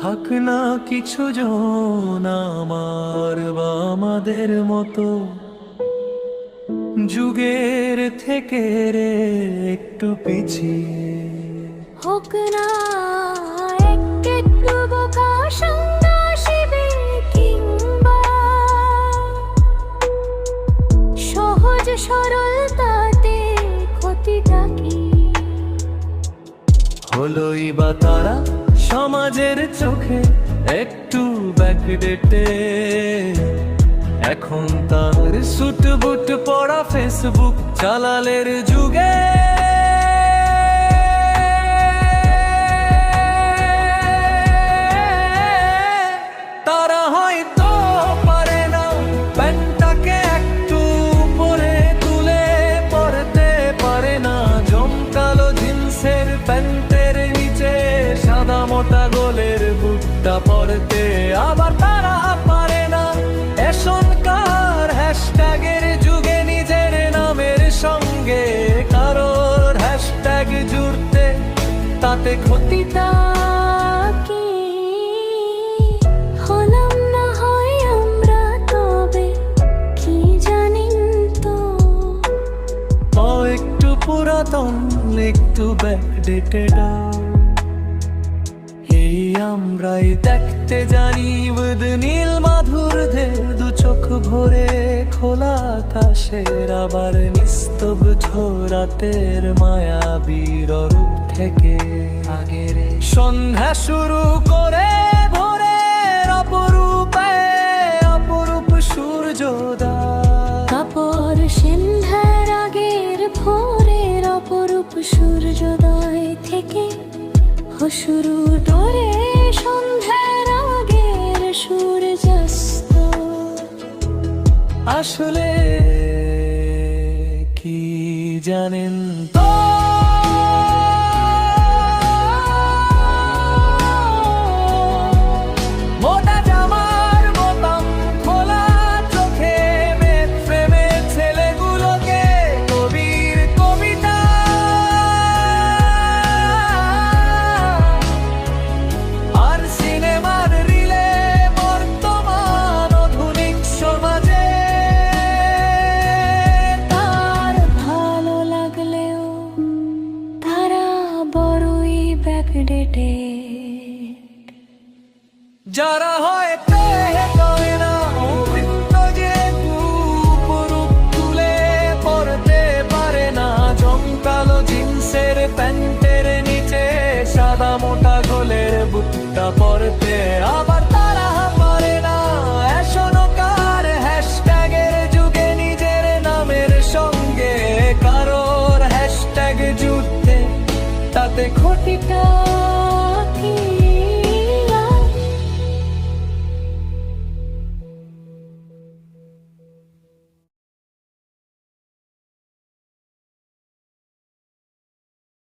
থাক না কিছু জন আমার বা আমাদের মতো, যুগের থেকে রে একটু পিছিয়ে। হোক না একটু বোকা সন্ন্যাসীবে, কিংবা সহজ সরলতাতে ক্ষতিটা কি? হলোই বা তারা সমাজের চোখে একটু ব্যাকডেটে, এখন তার সুট বুট পড়া ফেসবুক চালালের যুগে। তারা হয়তো পারে না প্যান্টটাকে একটু উপরে তুলে পরতে, পারে না জমকালো জিন্সের প্যান্টের নিচে সাদা মোটা গোলের বুটটা পরতে। আবার তারা পারে না এখনকার হ্যাশট্যাগের যুগে নিজের নামের সঙ্গে কারোর হ্যাশট্যাগ জুড়তে, তাতে ক্ষতিটা কি? হলাম না হয় আমরা, তবে কি জানিন তো? একটু পুরাতন একটু ব্যাকডেটেড, এই আমরাই দেখতে জানি বুদ নীল মাধুর্যে দু চোখ ভরে খোলা আকাশের, আবার নিস্তব্ধ রাতের মায়াবীর রূপ থেকে আগের সন্ধ্যা শুরু করে ভোরের অপরূপে অপরূপ সূর্যোদয়। কাপড় সন্ধ্যার আগের ভোরের অপরূপ সূর্যোদয় থেকে শুরু করে সন্ধ্যার আগের সূর্যাস্ত। আসলে কি জানেন তো? মোটা জামার বোতাম খোলা চোখে মেঘ প্রেমে ছেলেগুলোকে কবির কবিতা, আর সিনেমার রিলে বর্তমান আধুনিক সমাজে। তার ভালো লাগলেও তারা বড়ই ব্যাকডেটে। যারা হয়তো হয় না অমৃত যে উপরূপ তুলে পরতে পারে না জমকালো জিন্সের প্যান্টের নিচে সাদা মোটা গোলের বুটটা পরতে। আবার তারা পারে না এখনকার হ্যাশট্যাগের যুগে নিজের নামের সঙ্গে কারোর হ্যাশট্যাগ জুড়তে, তাতে ক্ষতিটা কি?